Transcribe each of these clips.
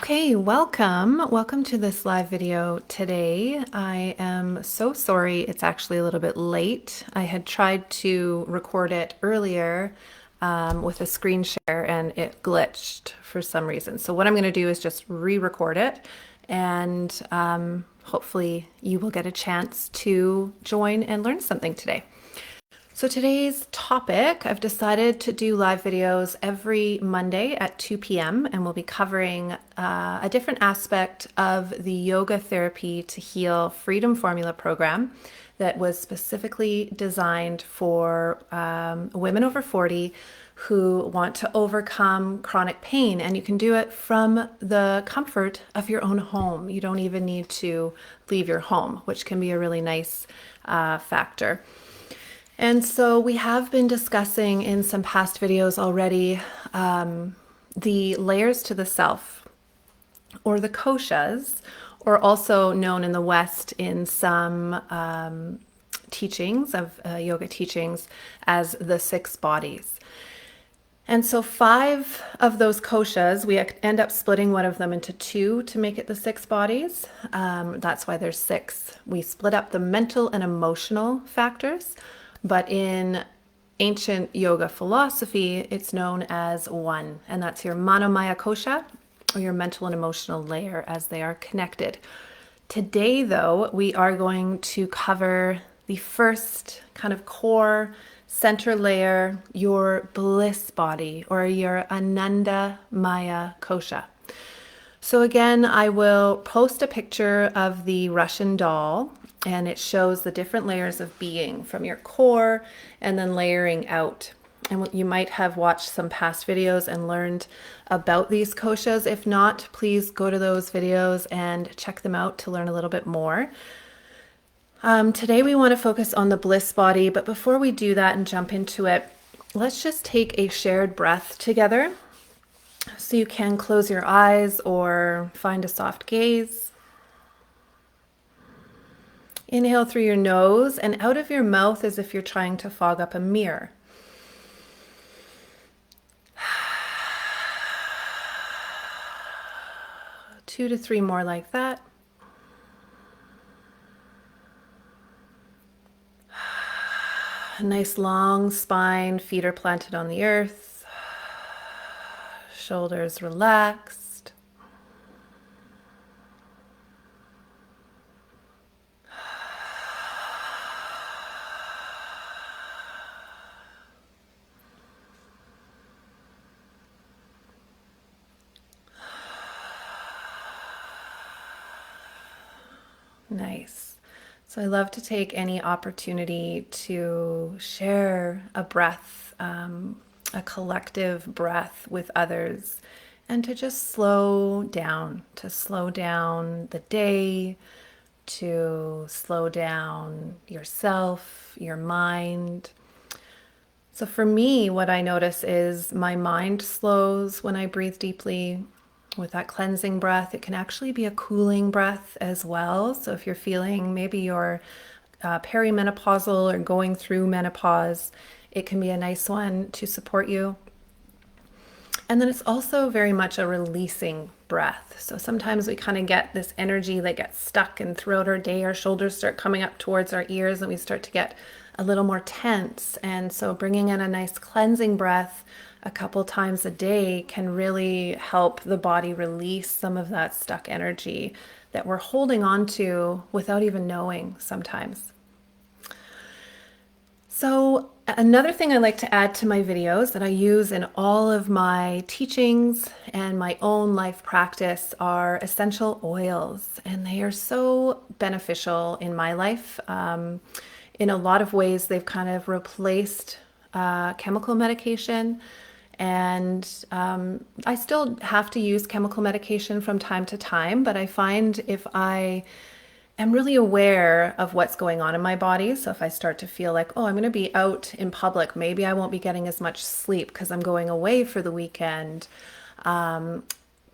Okay, welcome to this live video today. I am so sorry it's actually a little bit late. I had tried to record it earlier with a screen share and it glitched for some reason. So what I'm going to do is just re-record it, and hopefully you will get a chance to join and learn something today. So today's topic, I've decided to do live videos every Monday at 2 p.m. and we'll be covering a different aspect of the Yoga Therapy to Heal Freedom Formula program that was specifically designed for women over 40 who want to overcome chronic pain. And you can do it from the comfort of your own home. You don't even need to leave your home, which can be a really nice factor. And so we have been discussing in some past videos already the layers to the self, or the koshas, or also known in the West in some teachings of yoga teachings as the 6 bodies. And so 5 of those koshas, we end up splitting one of them into 2 to make it the 6 bodies. That's why there's 6. We split up the mental and emotional factors. But in ancient yoga philosophy, it's known as 1, and that's your Manomaya kosha, or your mental and emotional layer, as they are connected. Today, though, we are going to cover the first kind of core center layer, your bliss body, or your Ananda Maya kosha. So again, I will post a picture of the Russian doll, and it shows the different layers of being from your core and then layering out. And you might have watched some past videos and learned about these koshas. If not, please go to those videos and check them out to learn a little bit more. Today we want to focus on the bliss body, but before we do that and jump into it, let's just take a shared breath together. So you can close your eyes or find a soft gaze. Inhale through your nose and out of your mouth as if you're trying to fog up a mirror. Two to 3 more like that. A nice long spine, feet are planted on the earth, shoulders relaxed. Nice. So I love to take any opportunity to share a breath, a collective breath with others, and to just slow down the day, to slow down yourself, your mind. So for me, what I notice is my mind slows when I breathe deeply. With that cleansing breath, it can actually be a cooling breath as well. So if you're feeling maybe you're perimenopausal or going through menopause, it can be a nice one to support you. And then it's also very much a releasing breath. So sometimes we kind of get this energy that gets stuck, and throughout our day, our shoulders start coming up towards our ears and we start to get a little more tense. And so bringing in a nice cleansing breath a couple times a day can really help the body release some of that stuck energy that we're holding on to without even knowing sometimes. So another thing I like to add to my videos that I use in all of my teachings and my own life practice are essential oils, and they are so beneficial in my life. In a lot of ways, they've kind of replaced chemical medication. And I still have to use chemical medication from time to time, but I find if I am really aware of what's going on in my body, so if I start to feel like, oh, I'm going to be out in public, maybe I won't be getting as much sleep because I'm going away for the weekend, I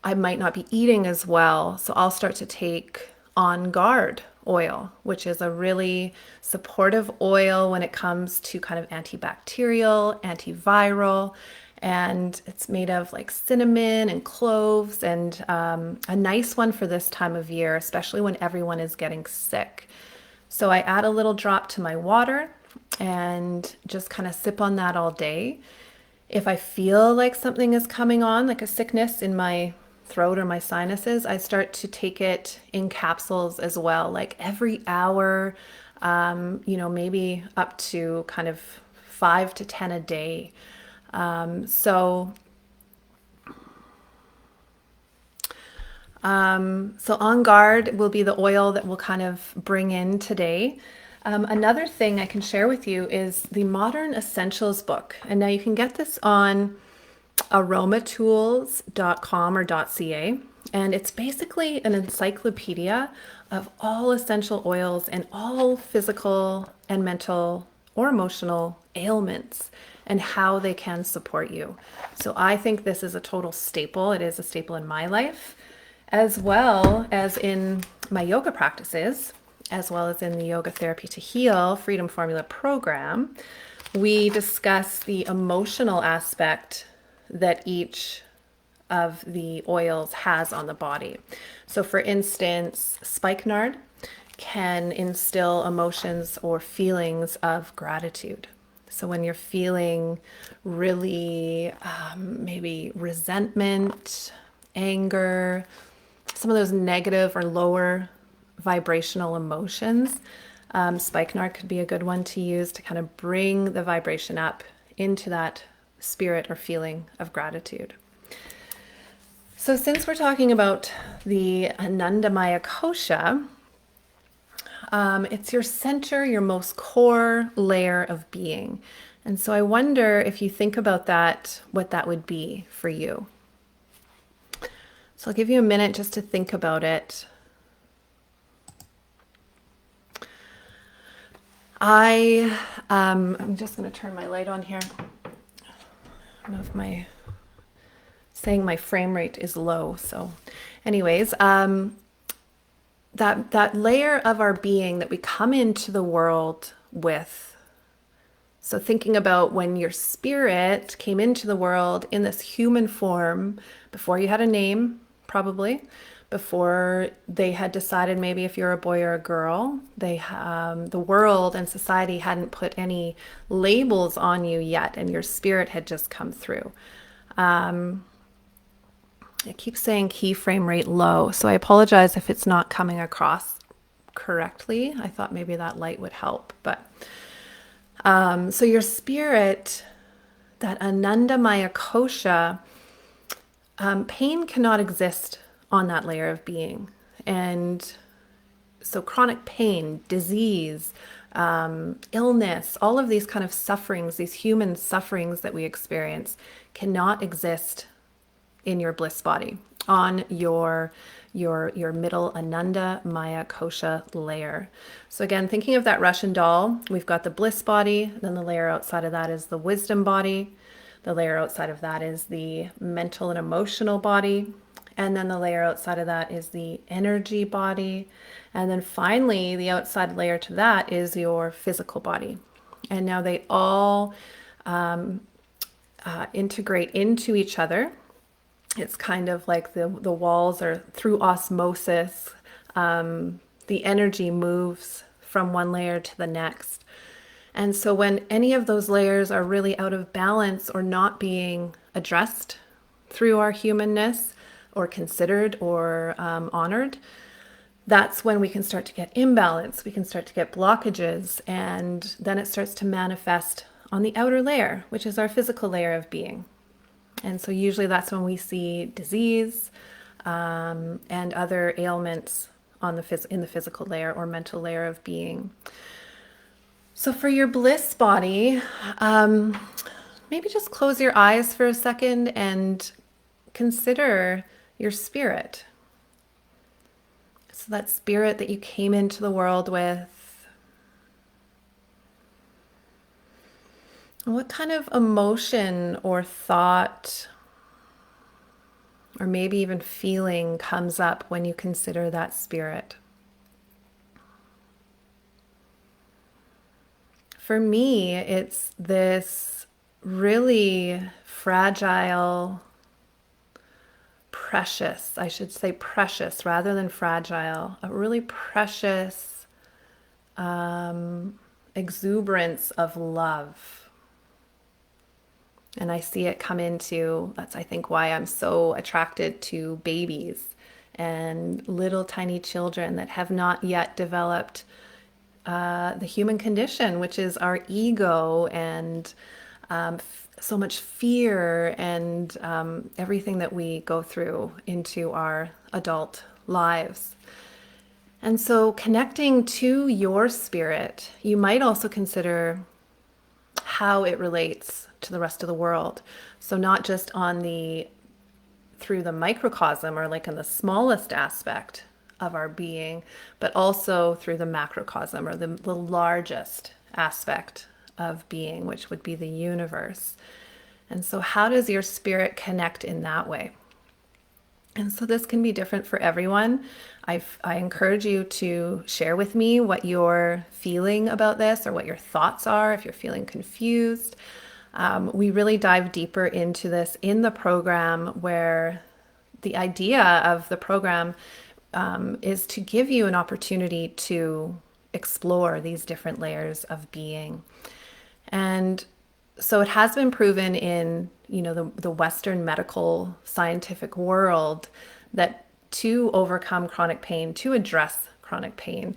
might not be eating as well, so I'll start to take On Guard oil, which is a really supportive oil when it comes to kind of antibacterial, antiviral. And it's made of like cinnamon and cloves, and a nice one for this time of year, especially when everyone is getting sick. So I add a little drop to my water and just kind of sip on that all day. If I feel like something is coming on, like a sickness in my throat or my sinuses, I start to take it in capsules as well, like every hour, maybe up to kind of 5 to 10 a day. So On Guard will be the oil that we'll kind of bring in today. Another thing I can share with you is the Modern Essentials book. And now you can get this on aromatools.com or .ca. And it's basically an encyclopedia of all essential oils and all physical and mental or emotional ailments and how they can support you. So I think this is a total staple. It is a staple in my life, as well as in my yoga practices, as well as in the Yoga Therapy to Heal Freedom Formula program. We discuss the emotional aspect that each of the oils has on the body. So for instance, spikenard can instill emotions or feelings of gratitude. So when you're feeling really maybe resentment, anger, some of those negative or lower vibrational emotions, spikenard could be a good one to use to kind of bring the vibration up into that spirit or feeling of gratitude. So since we're talking about the Anandamaya Kosha, it's your center, your most core layer of being. And so I wonder if you think about that, what that would be for you. So I'll give you a minute just to think about it. I'm just going to turn my light on here. I don't know if my frame rate is low. So anyways, that layer of our being that we come into the world with. So thinking about when your spirit came into the world in this human form, before you had a name, probably, before they had decided maybe if you're a boy or a girl, the world and society hadn't put any labels on you yet, and your spirit had just come through. It keeps saying key frame rate low, so I apologize if it's not coming across correctly. I thought maybe that light would help, but so your spirit, that Anandamaya Kosha, pain cannot exist on that layer of being. And so chronic pain, disease, illness, all of these kind of sufferings, these human sufferings that we experience cannot exist in your bliss body, on your middle Ananda Maya Kosha layer. So again, thinking of that Russian doll, we've got the bliss body, then the layer outside of that is the wisdom body, the layer outside of that is the mental and emotional body, and then the layer outside of that is the energy body, and then finally the outside layer to that is your physical body. And now they all integrate into each other. It's kind of like the walls are through osmosis. The energy moves from one layer to the next. And so when any of those layers are really out of balance or not being addressed through our humanness or considered or honored, that's when we can start to get imbalance. We can start to get blockages, and then it starts to manifest on the outer layer, which is our physical layer of being. And so usually that's when we see disease and other ailments in the physical layer or mental layer of being. So for your bliss body, maybe just close your eyes for a second and consider your spirit. So that spirit that you came into the world with. What kind of emotion or thought or maybe even feeling comes up when you consider that spirit? For me, it's this really fragile, precious, I should say precious rather than fragile, a really precious exuberance of love. And I see it come into, that's I think why I'm so attracted to babies and little tiny children that have not yet developed the human condition, which is our ego and so much fear and everything that we go through into our adult lives. And so connecting to your spirit, you might also consider how it relates to the rest of the world. So not just through the microcosm or like in the smallest aspect of our being, but also through the macrocosm or the largest aspect of being, which would be the universe. And so how does your spirit connect in that way? And so this can be different for everyone. I encourage you to share with me what you're feeling about this or what your thoughts are if you're feeling confused. We really dive deeper into this in the program, where the idea of the program is to give you an opportunity to explore these different layers of being. And so it has been proven in, the Western medical scientific world that to overcome chronic pain, to address chronic pain,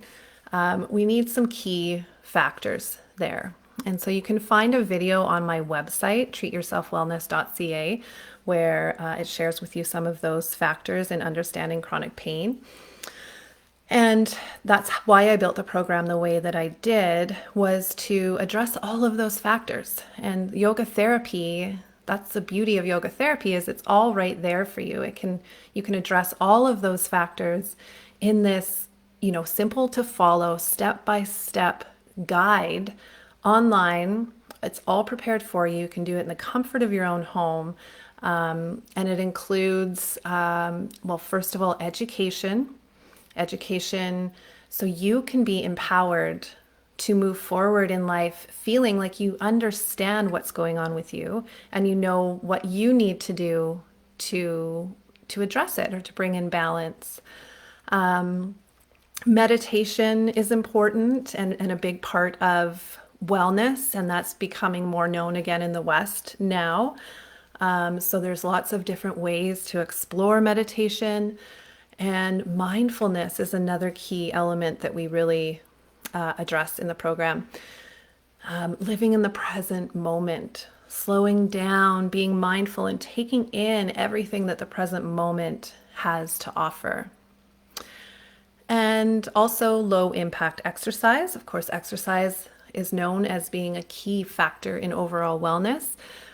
we need some key factors there. And so you can find a video on my website, treatyourselfwellness.ca, where it shares with you some of those factors in understanding chronic pain. And that's why I built the program the way that I did, was to address all of those factors. And yoga therapy, that's the beauty of yoga therapy, is it's all right there for you. You can address all of those factors in this, simple to follow step-by-step guide online. It's all prepared for you. You can do it in the comfort of your own home. And it includes, first of all, education, so you can be empowered to move forward in life feeling like you understand what's going on with you and you know what you need to do to address it or to bring in balance. Meditation is important and a big part of wellness, and that's becoming more known again in the West now. So there's lots of different ways to explore meditation. And mindfulness is another key element that we really address in the program. Living in the present moment, slowing down, being mindful, and taking in everything that the present moment has to offer. And also low impact exercise. Of course, exercise is known as being a key factor in overall wellness.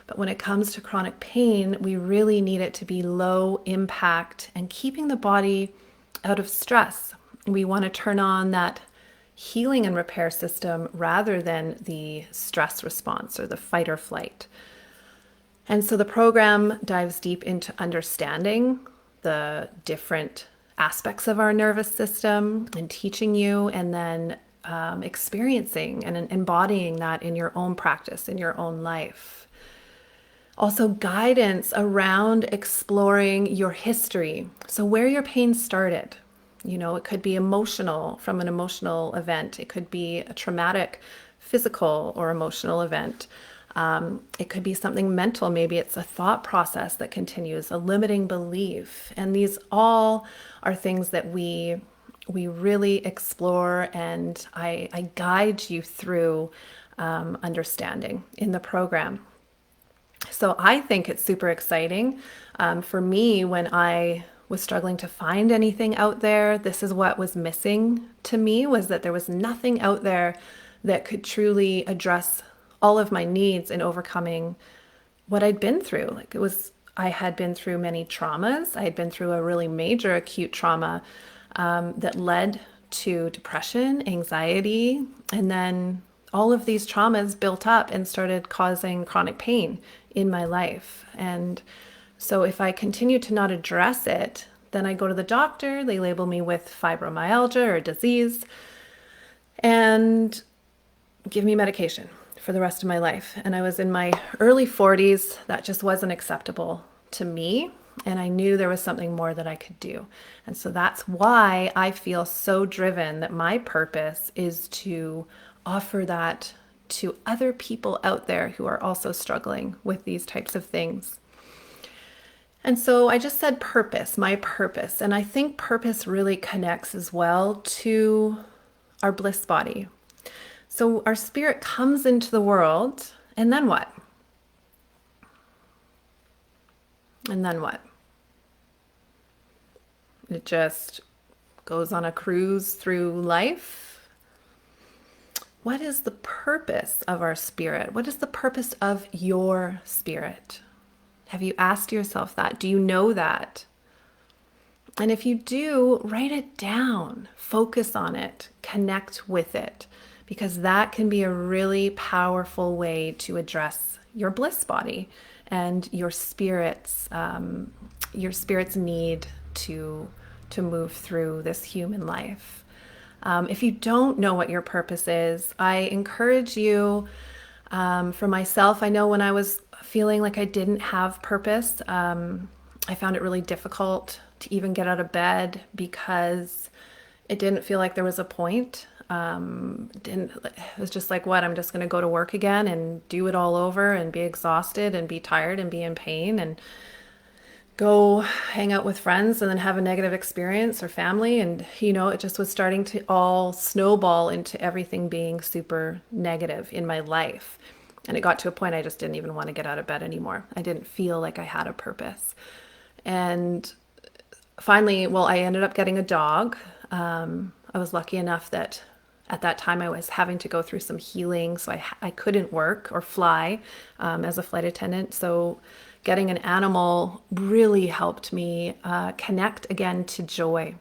But when it comes to chronic pain, we really need it to be low impact and keeping the body out of stress. We want to turn on that healing and repair system rather than the stress response or the fight or flight. And so the program dives deep into understanding the different aspects of our nervous system and teaching you, and then experiencing and embodying that in your own practice, in your own life. Also, guidance around exploring your history. So where your pain started. It could be emotional, from an emotional event. It could be a traumatic physical or emotional event. It could be something mental. Maybe it's a thought process that continues, a limiting belief. And these all are things that we really explore, and I guide you through understanding in the program. So I think it's super exciting. For me, when I was struggling to find anything out there, this is what was missing to me, was that there was nothing out there that could truly address all of my needs in overcoming what I'd been through. I had been through many traumas. I had been through a really major acute trauma that led to depression, anxiety, and then all of these traumas built up and started causing chronic pain in my life. And so if I continue to not address it, then I go to the doctor, they label me with fibromyalgia or disease and give me medication for the rest of my life. And I was in my early 40s. That just wasn't acceptable to me. And I knew there was something more that I could do. And so that's why I feel so driven that my purpose is to offer that to other people out there who are also struggling with these types of things. And so I just said purpose, my purpose. And I think purpose really connects as well to our bliss body. So our spirit comes into the world, and then what? And then what? It just goes on a cruise through life. What is the purpose of our spirit? What is the purpose of your spirit? Have you asked yourself that? Do you know that? And if you do, write it down, focus on it, connect with it, because that can be a really powerful way to address your bliss body and your spirit's need to move through this human life. If you don't know what your purpose is, I encourage you. For myself, I know when I was feeling like I didn't have purpose, I found it really difficult to even get out of bed because it didn't feel like there was a point. It was just like, what, I'm just going to go to work again and do it all over and be exhausted and be tired and be in pain and go hang out with friends and then have a negative experience or family. And, it just was starting to all snowball into everything being super negative in my life. And it got to a point I just didn't even want to get out of bed anymore. I didn't feel like I had a purpose. And finally, I ended up getting a dog. I was lucky enough that at that time I was having to go through some healing, so I couldn't work or fly as a flight attendant. So getting an animal really helped me connect again to joy.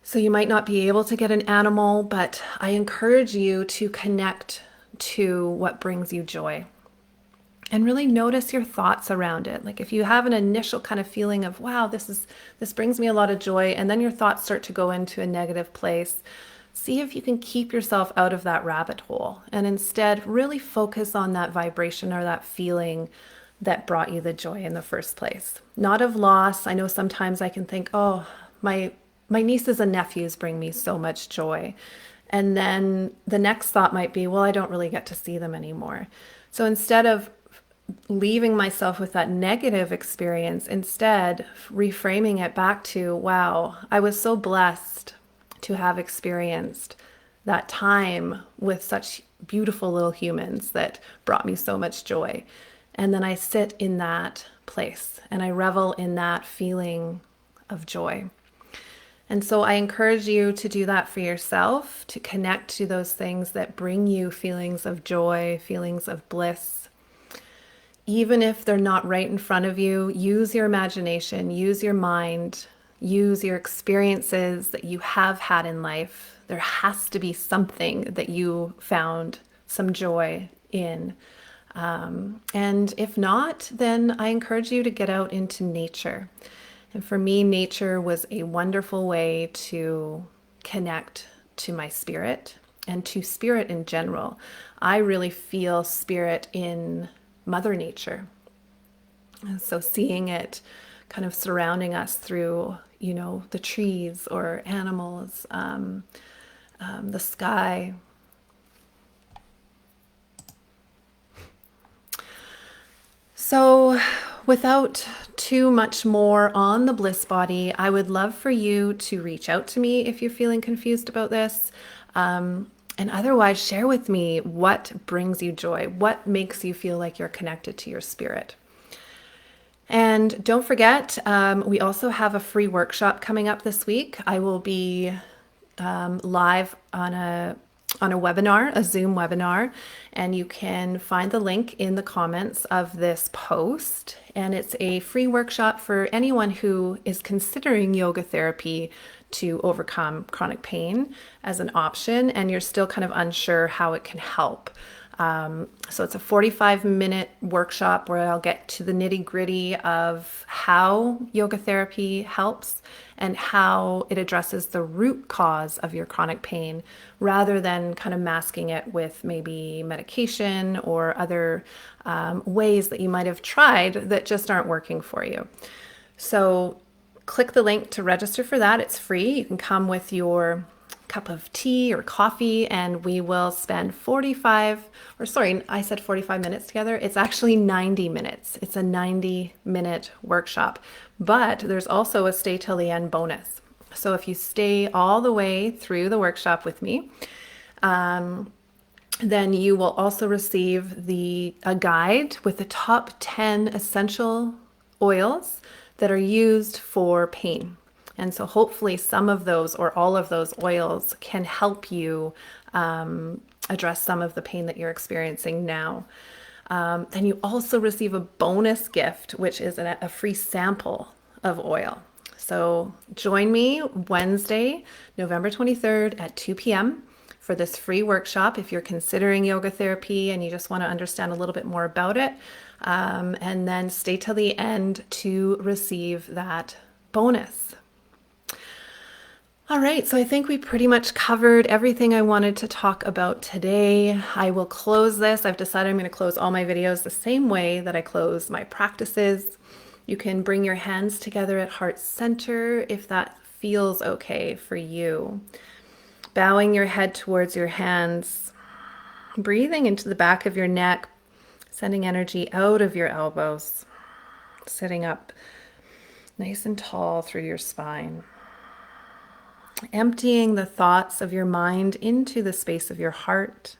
So you might not be able to get an animal, but I encourage you to connect to what brings you joy and really notice your thoughts around it. Like if you have an initial kind of feeling of, wow, this brings me a lot of joy, and then your thoughts start to go into a negative place, see if you can keep yourself out of that rabbit hole and instead really focus on that vibration or that feeling that brought you the joy in the first place. Not of loss. I know sometimes I can think, oh, my nieces and nephews bring me so much joy. And then the next thought might be, well, I don't really get to see them anymore. So instead of leaving myself with that negative experience, instead reframing it back to, wow, I was so blessed to have experienced that time with such beautiful little humans that brought me so much joy. And then I sit in that place and I revel in that feeling of joy. And so I encourage you to do that for yourself, to connect to those things that bring you feelings of joy, feelings of bliss. Even if they're not right in front of you, use your imagination, use your mind, use your experiences that you have had in life. There has to be something that you found some joy in. And if not, then I encourage you to get out into nature. And for me, nature was a wonderful way to connect to my spirit and to spirit in general. I really feel spirit in Mother Nature. And so seeing it kind of surrounding us through, the trees or animals, the sky. So without too much more on the bliss body, I would love for you to reach out to me if you're feeling confused about this. And otherwise, share with me what brings you joy, what makes you feel like you're connected to your spirit. And don't forget, we also have a free workshop coming up this week. I will be live on a webinar, a Zoom webinar, and you can find the link in the comments of this post. And it's a free workshop for anyone who is considering yoga therapy to overcome chronic pain as an option, and you're still kind of unsure how it can help. So it's a 45-minute workshop where I'll get to the nitty-gritty of how yoga therapy helps and how it addresses the root cause of your chronic pain rather than kind of masking it with maybe medication or other ways that you might have tried that just aren't working for you. So click the link to register for that. It's free. You can come with your cup of tea or coffee, and we will spend 45, or sorry, I said 45 minutes together. It's actually 90 minutes. It's a 90-minute workshop, but there's also a stay till the end bonus. So if you stay all the way through the workshop with me, then you will also receive a guide with the top 10 essential oils that are used for pain. And so hopefully some of those or all of those oils can help you address some of the pain that you're experiencing now. Then you also receive a bonus gift, which is a free sample of oil. So join me Wednesday, November 23rd at 2 p.m. for this free workshop if you're considering yoga therapy and you just want to understand a little bit more about it. And then stay till the end to receive that bonus. All right, so I think we pretty much covered everything I wanted to talk about today. I will close this. I've decided I'm going to close all my videos the same way that I close my practices. You can bring your hands together at heart center if that feels okay for you. Bowing your head towards your hands, breathing into the back of your neck, sending energy out of your elbows, sitting up nice and tall through your spine. Emptying the thoughts of your mind into the space of your heart.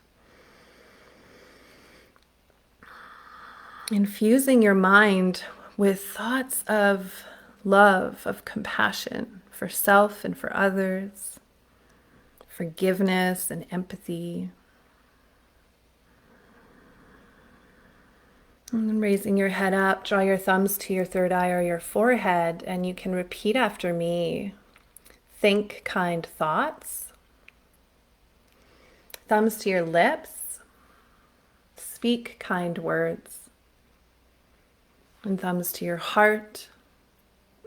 Infusing your mind with thoughts of love, of compassion for self and for others, forgiveness and empathy. And then raising your head up, draw your thumbs to your third eye or your forehead, and you can repeat after me. Think kind thoughts. Thumbs to your lips. Speak kind words. And thumbs to your heart.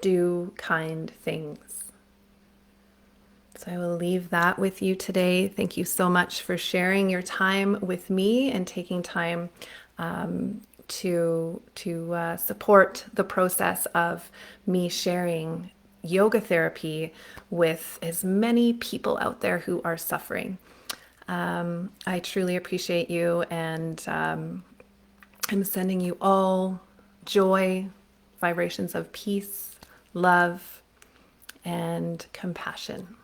Do kind things. So I will leave that with you today. Thank you so much for sharing your time with me and taking time to support the process of me sharing yoga therapy with as many people out there who are suffering. I truly appreciate you, and I'm sending you all joy, vibrations of peace, love, and compassion.